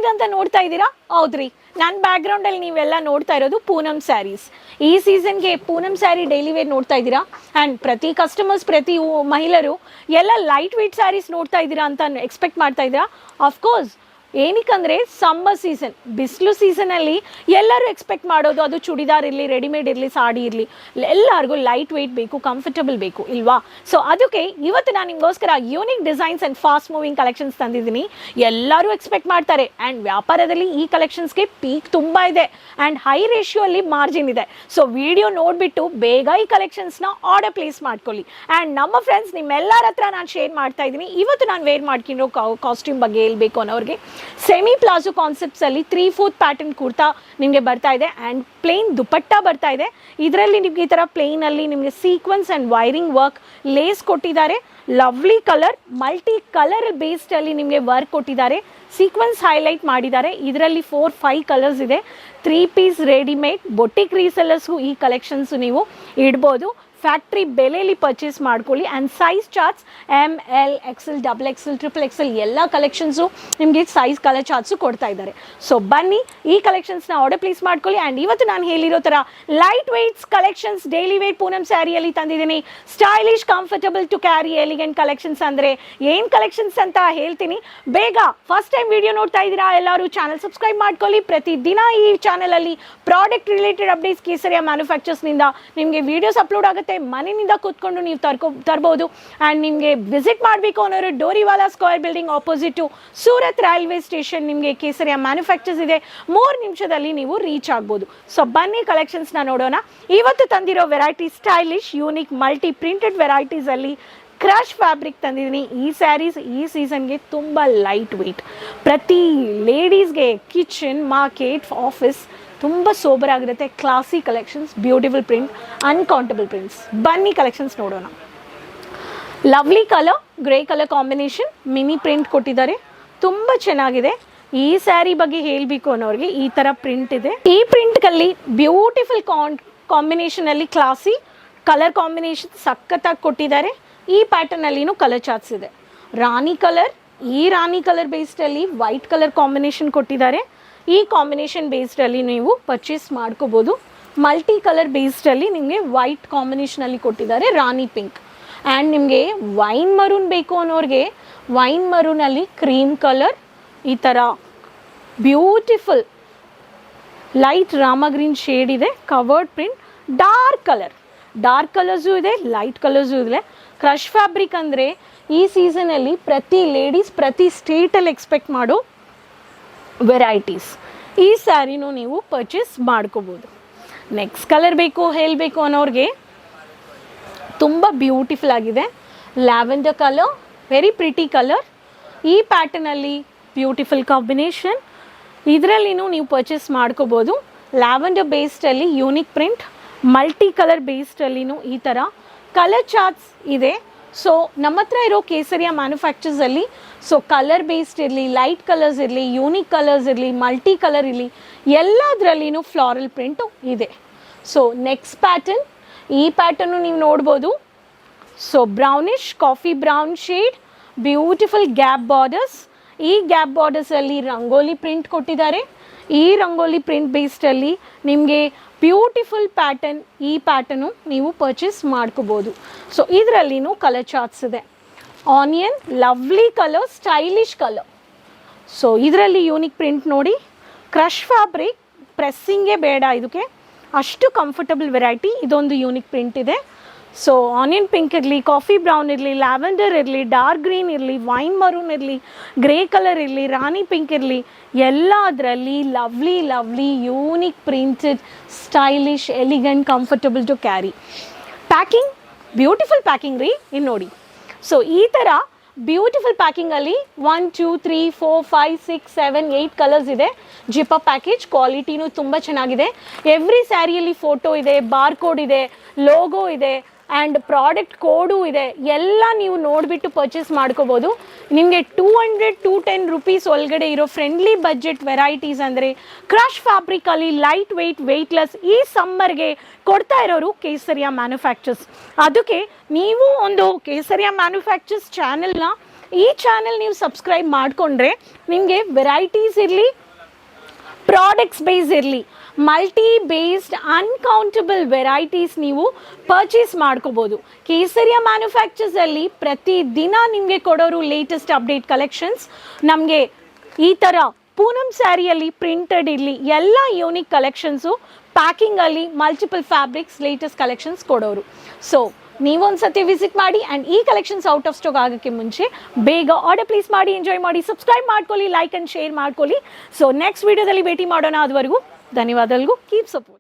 ಏನಿದೆ ಅಂತ ನೋಡ್ತಾ ಇದ್ದೀರಾ? ಹೌದ್ರಿ, ನನ್ನ ಬ್ಯಾಕ್ಗ್ರೌಂಡಲ್ಲಿ ನೀವೆಲ್ಲ ನೋಡ್ತಾ ಇರೋದು ಪೂನಮ್ ಸ್ಯಾರೀಸ್. ಈ ಸೀಸನ್ಗೆ ಪೂನಮ್ ಸ್ಯಾರಿ ಡೈಲಿ ವೇರ್ ನೋಡ್ತಾ ಇದ್ದೀರಾ. ಆ್ಯಂಡ್ ಪ್ರತಿ ಕಸ್ಟಮರ್ಸ್, ಪ್ರತಿ ಮಹಿಳೆಯರು ಎಲ್ಲ ಲೈಟ್ ವೆಯ್ಟ್ ಸ್ಯಾರೀಸ್ ನೋಡ್ತಾ ಇದ್ದೀರಾ ಅಂತ ಎಕ್ಸ್ಪೆಕ್ಟ್ ಮಾಡ್ತಾ ಇದ್ದೀರಾ. ಅಫ್ಕೋರ್ಸ್, ಏನಕ್ಕಂದರೆ ಸಮ್ಮರ್ ಸೀಸನ್, ಬಿಸಿಲು ಸೀಸನಲ್ಲಿ ಎಲ್ಲರೂ ಎಕ್ಸ್ಪೆಕ್ಟ್ ಮಾಡೋದು ಅದು ಚೂಡಿದಾರ್ ಇರಲಿ, ರೆಡಿಮೇಡ್ ಇರಲಿ, ಸಾಡಿ ಇರಲಿ, ಎಲ್ಲರಿಗೂ ಲೈಟ್ ವೆಯ್ಟ್ ಬೇಕು, ಕಂಫರ್ಟಬಲ್ ಬೇಕು ಇಲ್ವಾ. ಸೊ ಅದಕ್ಕೆ ಇವತ್ತು ನಾನು ನಿಮಗೋಸ್ಕರ unique designs and fast moving collections ತಂದಿದ್ದೀನಿ. ಎಲ್ಲರೂ ಎಕ್ಸ್ಪೆಕ್ಟ್ ಮಾಡ್ತಾರೆ. ಆ್ಯಂಡ್ ವ್ಯಾಪಾರದಲ್ಲಿ ಈ ಕಲೆಕ್ಷನ್ಸ್ಗೆ ಪೀಕ್ ತುಂಬ ಇದೆ ಆ್ಯಂಡ್ ಹೈ ರೇಷಿಯೋ ಅಲ್ಲಿ ಮಾರ್ಜಿನ್ ಇದೆ. ಸೊ ವಿಡಿಯೋ ನೋಡಿಬಿಟ್ಟು ಬೇಗ ಈ ಕಲೆಕ್ಷನ್ಸ್ನ ಆರ್ಡರ್ ಪ್ಲೇಸ್ ಮಾಡ್ಕೊಳ್ಳಿ. ಆ್ಯಂಡ್ ನಮ್ಮ ಫ್ರೆಂಡ್ಸ್, ನಿಮ್ಮೆಲ್ಲರ ಹತ್ರ ನಾನು ಶೇರ್ ಮಾಡ್ತಾ ಇದ್ದೀನಿ. ಇವತ್ತು ನಾನು ವೇರ್ ಮಾಡ್ಕೊಂಡಿರೋ ಕಾಸ್ಟ್ಯೂಮ್ ಬಗ್ಗೆ ಹೇಳ್ಬೇಕು ಅನ್ನೋರಿಗೆ, ಸೆಮಿ ಪ್ಲಾಜೋ ಕಾನ್ಸೆಪ್ಟ್ಸಲ್ಲಿ 3/4 ಪ್ಯಾಟರ್ನ್ ಕುರ್ತಾ ನಿಮಗೆ ಬರ್ತಾ ಇದೆ ಆ್ಯಂಡ್ ಪ್ಲೇನ್ ದುಪಟ್ಟ ಬರ್ತಾ ಇದೆ. ಇದರಲ್ಲಿ ನಿಮಗೆ ಈ ಥರ ಪ್ಲೇನಲ್ಲಿ ನಿಮಗೆ sequence and wiring work, lace ಕೊಟ್ಟಿದ್ದಾರೆ. ಲವ್ಲಿ ಕಲರ್, ಮಲ್ಟಿ ಕಲರ್ ಬೇಸ್ಡಲ್ಲಿ ನಿಮಗೆ ವರ್ಕ್ ಕೊಟ್ಟಿದ್ದಾರೆ. ಸೀಕ್ವೆನ್ಸ್ ಹೈಲೈಟ್ ಮಾಡಿದ್ದಾರೆ. ಇದರಲ್ಲಿ 4-5 ಕಲರ್ಸ್ ಇದೆ. 3 ಪೀಸ್ ರೆಡಿಮೇಡ್ ಬೊಟಿಕ್ ರೀಸೆಲ್ಲರ್ಸ್ಗೂ ಈ ಕಲೆಕ್ಷನ್ಸು ನೀವು ಇಡ್ಬೋದು. ಫ್ಯಾಕ್ಟ್ರಿ ಬೆಲೆಯಲ್ಲಿ ಪರ್ಚೇಸ್ ಮಾಡ್ಕೊಳ್ಳಿ. And size charts ML, XL, XXL, XXL ಎಲ್ಲ ಕಲೆಕ್ಷನ್ಸು ನಿಮಗೆ ಸೈಜ್ ಕಲರ್ ಚಾರ್ಟ್ಸು ಕೊಡ್ತಾ ಇದ್ದಾರೆ. ಸೊ ಬನ್ನಿ, ಈ ಕಲೆಕ್ಷನ್ಸ್ನ ಆರ್ಡರ್ ಪ್ಲೇಸ್ ಮಾಡ್ಕೊಳ್ಳಿ. ಆ್ಯಂಡ್ ಇವತ್ತು ನಾನು ಹೇಳಿರೋ ಥರ light weights collections daily wear Poonam ಸ್ಯಾರಿಯಲ್ಲಿ ತಂದಿದ್ದೀನಿ. Stylish, comfortable to carry, elegant collections. ಅಂದರೆ ಏನು ಕಲೆಕ್ಷನ್ಸ್ ಅಂತ ಹೇಳ್ತೀನಿ. ಬೇಗ ಫಸ್ಟ್ ಟೈಮ್ ವಿಡಿಯೋ ನೋಡ್ತಾ ಇದ್ದೀರಾ ಎಲ್ಲರೂ ಚಾನಲ್ ಸಬ್ಸ್ಕ್ರೈಬ್ ಮಾಡ್ಕೊಳ್ಳಿ. ಪ್ರತಿದಿನ ಈ ಚಾನಲಲ್ಲಿ ಪ್ರಾಡಕ್ಟ್ ರಿಲೇಟೆಡ್ ಅಪ್ಡೇಟ್ಸ್ ಕೇಸರಿಯ ಮ್ಯಾನುಫ್ಯಾಕ್ಚರ್ಸ್ನಿಂದ ನಿಮಗೆ ವೀಡಿಯೋಸ್ ಅಪ್ಲೋಡ್ ಆಗುತ್ತೆ. ಮನೆಯಿಂದ ಕೂತ್ಕೊಂಡು ನೀವು ತರ್ಬೋದು. ಆ್ಯಂಡ್ ನಿಮಗೆ ವಿಸಿಟ್ ಮಾಡಬೇಕು ಅನ್ನೋರು Doriwala square building opposite Surat railway station ನಿಮಗೆ ಕೇಸರಿಯ ಮ್ಯಾನುಫ್ಯಾಕ್ಚರ್ಸ್ ಇದೆ. 3 ನಿಮಿಷದಲ್ಲಿ ನೀವು ರೀಚ್ ಆಗ್ಬೋದು. ಸೊ ಬನ್ನಿ ಕಲೆಕ್ಷನ್ಸ್ನ ನೋಡೋಣ. ಇವತ್ತು ತಂದಿರೋ variety stylish, unique, multi printed ವೆರೈಟೀಸಲ್ಲಿ ಕ್ರಶ್ ಫ್ಯಾಬ್ರಿಕ್ ತಂದಿದ್ದೀನಿ. ಈ ಸ್ಯಾರೀಸ್ ಈ ಸೀಸನ್ಗೆ ತುಂಬ ಲೈಟ್ ವೆಯ್ಟ್, ಪ್ರತಿ ಲೇಡೀಸ್ಗೆ ಕಿಚನ್, ಮಾರ್ಕೆಟ್, ಆಫೀಸ್ ತುಂಬ ಸೋಬರ್ ಆಗಿರುತ್ತೆ. Classy collections, beautiful print, uncountable prints. ಬನ್ನಿ ಕಲೆಕ್ಷನ್ಸ್ ನೋಡೋಣ. Lovely colour, grey colour combination, mini print ಕೊಟ್ಟಿದ್ದಾರೆ. ತುಂಬ ಚೆನ್ನಾಗಿದೆ. ಈ ಸ್ಯಾರಿ ಬಗ್ಗೆ ಹೇಳಬೇಕು ಅನ್ನೋರಿಗೆ ಈ ಥರ ಪ್ರಿಂಟ್ ಇದೆ. ಈ ಪ್ರಿಂಟ್ಗಲ್ಲಿ ಬ್ಯೂಟಿಫುಲ್ ಕಾಂಬಿನೇಷನಲ್ಲಿ ಕ್ಲಾಸಿ ಕಲರ್ ಕಾಂಬಿನೇಷನ್ ಸಖತ್ತಾಗಿ ಕೊಟ್ಟಿದ್ದಾರೆ. ಈ ಪ್ಯಾಟರ್ನಲ್ಲಿನೂ ಕಲರ್ ಚಾರ್ಟ್ಸ್ ಇದೆ. ರಾಣಿ ಕಲರ್, ಈ ರಾಣಿ ಕಲರ್ ಬೇಸ್ಡಲ್ಲಿ ವೈಟ್ ಕಲರ್ ಕಾಂಬಿನೇಷನ್ ಕೊಟ್ಟಿದ್ದಾರೆ. ಈ ಕಾಂಬಿನೇಷನ್ ಬೇಸ್ಡಲ್ಲಿ ನೀವು ಪರ್ಚೇಸ್ ಮಾಡ್ಕೋಬೋದು. ಮಲ್ಟಿ ಕಲರ್ ಬೇಸ್ಡಲ್ಲಿ ನಿಮಗೆ ವೈಟ್ ಕಾಂಬಿನೇಷನಲ್ಲಿ ಕೊಟ್ಟಿದ್ದಾರೆ. ರಾಣಿ ಪಿಂಕ್ ಆ್ಯಂಡ್ ನಿಮಗೆ ವೈನ್ ಮರೂನ್ ಬೇಕು ಅನ್ನೋರಿಗೆ ವೈನ್ ಮರೂನಲ್ಲಿ ಕ್ರೀಮ್ ಕಲರ್, ಈ ಥರ beautiful light Rama green shade ಇದೆ. ಕವರ್ಡ್ ಪ್ರಿಂಟ್, ಡಾರ್ಕ್ ಕಲರ್ಸು ಇದೆ, ಲೈಟ್ ಕಲರ್ಸು ಇದೆ. ಕ್ರಶ್ ಫ್ಯಾಬ್ರಿಕ್ ಅಂದರೆ ಈ ಸೀಸನಲ್ಲಿ ಪ್ರತಿ ಲೇಡೀಸ್ ಪ್ರತಿ ಸ್ಟೇಟಲ್ಲಿ ಎಕ್ಸ್ಪೆಕ್ಟ್ ಮಾಡೋ ವೆರೈಟೀಸ್. ಈ ಸ್ಯಾರಿನೂ ನೀವು ಪರ್ಚೇಸ್ ಮಾಡ್ಕೋಬೋದು. ನೆಕ್ಸ್ಟ್ ಕಲರ್ ಹೇಳಬೇಕು ಅನ್ನೋರಿಗೆ ತುಂಬ ಬ್ಯೂಟಿಫುಲ್ ಆಗಿದೆ. Lavender colour, very pretty colour. ಈ ಪ್ಯಾಟರ್ನಲ್ಲಿ ಬ್ಯೂಟಿಫುಲ್ ಕಾಂಬಿನೇಷನ್. ಇದರಲ್ಲಿನೂ ನೀವು ಪರ್ಚೇಸ್ ಮಾಡ್ಕೋಬೋದು. ಲ್ಯಾವೆಂಡರ್ ಬೇಸ್ಡಲ್ಲಿ ಯೂನಿಕ್ ಪ್ರಿಂಟ್, ಮಲ್ಟಿ ಕಲರ್ ಬೇಸ್ಡಲ್ಲಿನೂ ಈ ಥರ ಕಲರ್ ಚಾರ್ಟ್ಸ್ ಇದೆ. ಸೊ ನಮ್ಮ ಹತ್ರ ಇರೋ ಕೇಸರಿಯ ಮ್ಯಾನುಫ್ಯಾಕ್ಚರ್ಸಲ್ಲಿ ಸೊ ಕಲರ್ ಬೇಸ್ಡ್ ಇರಲಿ, ಲೈಟ್ ಕಲರ್ಸ್ ಇರಲಿ, ಯೂನಿಕ್ ಕಲರ್ಸ್ ಇರಲಿ, ಮಲ್ಟಿ ಕಲರ್ ಇರಲಿ, ಎಲ್ಲದರಲ್ಲಿನೂ ಫ್ಲಾರಲ್ ಪ್ರಿಂಟು ಇದೆ. ಸೊ ನೆಕ್ಸ್ಟ್ ಪ್ಯಾಟರ್ನ್, ಈ ಪ್ಯಾಟರ್ನು ನೀವು ನೋಡ್ಬೋದು. So brownish, coffee brown shade, beautiful gap borders. ಈ ಗ್ಯಾಪ್ ಬಾರ್ಡರ್ಸಲ್ಲಿ ರಂಗೋಲಿ ಪ್ರಿಂಟ್ ಕೊಟ್ಟಿದ್ದಾರೆ. ಈ ರಂಗೋಲಿ ಪ್ರಿಂಟ್ ಬೇಸ್ಡಲ್ಲಿ ನಿಮಗೆ ಬ್ಯೂಟಿಫುಲ್ ಪ್ಯಾಟರ್ನ್, ಈ ಪ್ಯಾಟರ್ನು ನೀವು ಪರ್ಚೇಸ್ ಮಾಡ್ಕೋಬೋದು. ಸೊ ಇದರಲ್ಲಿನೂ ಕಲರ್ ಚಾರ್ಟ್ಸ್ ಇದೆ. Onion, lovely colour, stylish colour. So ಇದರಲ್ಲಿ ಯೂನಿಕ್ ಪ್ರಿಂಟ್ ನೋಡಿ. ಕ್ರಶ್ ಫ್ಯಾಬ್ರಿಕ್, ಪ್ರೆಸ್ಸಿಂಗೇ ಬೇಡ ಇದಕ್ಕೆ, ಅಷ್ಟು ಕಂಫರ್ಟಬಲ್ ವೆರೈಟಿ. ಇದೊಂದು ಯೂನಿಕ್ ಪ್ರಿಂಟ್ ಇದೆ. ಸೊ ಆನಿಯನ್ ಪಿಂಕ್ ಇರಲಿ, ಕಾಫಿ ಬ್ರೌನ್ ಇರಲಿ, ಲ್ಯಾವೆಂಡರ್ ಇರಲಿ, ಡಾರ್ಕ್ ಗ್ರೀನ್ ಇರಲಿ, ವೈನ್ ಮರೂನ್ ಇರಲಿ, ಗ್ರೇ ಕಲರ್ ಇರಲಿ, ರಾಣಿ ಪಿಂಕ್ ಇರಲಿ, ಎಲ್ಲ ಅದರಲ್ಲಿ lovely unique printed, stylish, elegant, comfortable to carry. Packing, beautiful packing ರೀ. ಇನ್ನು ನೋಡಿ. ಸೊ ಈ ಥರ ಬ್ಯೂಟಿಫುಲ್ ಪ್ಯಾಕಿಂಗಲ್ಲಿ 1 2 3 4 5 6 7 8 ಕಲರ್ಸ್ ಇದೆ. ಜಿಪ್ ಅಪ್ ಪ್ಯಾಕೇಜ್, ಕ್ವಾಲಿಟಿನೂ ತುಂಬ ಚೆನ್ನಾಗಿದೆ. ಎವ್ರಿ ಸ್ಯಾರಿಯಲ್ಲಿ ಫೋಟೋ ಇದೆ, ಬಾರ್ ಕೋಡ್ ಇದೆ, ಲೋಗೋ ಇದೆ ಆ್ಯಂಡ್ ಪ್ರಾಡಕ್ಟ್ ಕೋಡು ಇದೆ. ಎಲ್ಲ ನೀವು ನೋಡಿಬಿಟ್ಟು ಪರ್ಚೇಸ್ ಮಾಡ್ಕೋಬೋದು. ನಿಮಗೆ 200-210 ರುಪೀಸ್ ಒಳಗಡೆ ಇರೋ ಫ್ರೆಂಡ್ಲಿ ಬಜೆಟ್ ವೆರೈಟೀಸ್ ಅಂದರೆ ಕ್ರಶ್ ಫ್ಯಾಬ್ರಿಕಲ್ಲಿ ಲೈಟ್ ವೆಯ್ಟ್, ವೆಯ್ಟ್ಲೆಸ್ ಈ ಸಮ್ಮರ್ಗೆ ಕೊಡ್ತಾ ಇರೋರು ಕೇಸರಿಯ ಮ್ಯಾನುಫ್ಯಾಕ್ಚರ್ಸ್. ಅದಕ್ಕೆ ನೀವು ಒಂದು ಕೇಸರಿಯ ಮ್ಯಾನುಫ್ಯಾಕ್ಚರ್ಸ್ ಚಾನೆಲ್ನ ಈ ಚಾನೆಲ್ ನೀವು ಸಬ್ಸ್ಕ್ರೈಬ್ ಮಾಡಿಕೊಂಡ್ರೆ ನಿಮಗೆ ವೆರೈಟೀಸ್ ಇರಲಿ, ಪ್ರಾಡಕ್ಟ್ಸ್ ಬೇಸ್ ಇರಲಿ, ಮಲ್ಟಿ ಬೇಸ್ಡ್ ಅನ್ಕೌಂಟಬಲ್ ವೆರೈಟೀಸ್ ನೀವು ಪರ್ಚೇಸ್ ಮಾಡ್ಕೋಬೋದು. ಕೇಸರಿಯ ಮ್ಯಾನುಫ್ಯಾಕ್ಚರ್ಸಲ್ಲಿ ಪ್ರತಿದಿನ ನಿಮಗೆ ಕೊಡೋರು ಲೇಟೆಸ್ಟ್ ಅಪ್ಡೇಟ್ ಕಲೆಕ್ಷನ್ಸ್. ನಮಗೆ ಈ ಥರ ಪೂನಮ್ ಸ್ಯಾರಿಯಲ್ಲಿ ಪ್ರಿಂಟೆಡ್ ಇರಲಿ ಎಲ್ಲ ಯೂನಿಕ್ ಕಲೆಕ್ಷನ್ಸು, ಪ್ಯಾಕಿಂಗಲ್ಲಿ ಮಲ್ಟಿಪಲ್ ಫ್ಯಾಬ್ರಿಕ್ಸ್ ಲೇಟೆಸ್ಟ್ ಕಲೆಕ್ಷನ್ಸ್ ಕೊಡೋರು. ಸೊ ನೀವೊಂದ್ಸತಿ ವಿಸಿಟ್ ಮಾಡಿ ಆ್ಯಂಡ್ ಈ ಕಲೆಕ್ಷನ್ಸ್ ಔಟ್ ಆಫ್ ಸ್ಟಾಕ್ ಆಗೋಕ್ಕೆ ಮುಂಚೆ ಬೇಗ ಆರ್ಡರ್ ಪ್ಲೇಸ್ ಮಾಡಿ, ಎಂಜಾಯ್ ಮಾಡಿ, ಸಬ್ಸ್ಕ್ರೈಬ್ ಮಾಡ್ಕೊಳ್ಳಿ, ಲೈಕ್ ಆ್ಯಂಡ್ ಶೇರ್ ಮಾಡ್ಕೊಳ್ಳಿ. ಸೊ ನೆಕ್ಸ್ಟ್ ವೀಡಿಯೋದಲ್ಲಿ ಭೇಟಿ ಮಾಡೋಣ. ಅದುವರೆಗೂ ಧನ್ಯವಾದಗಳು. Keep support.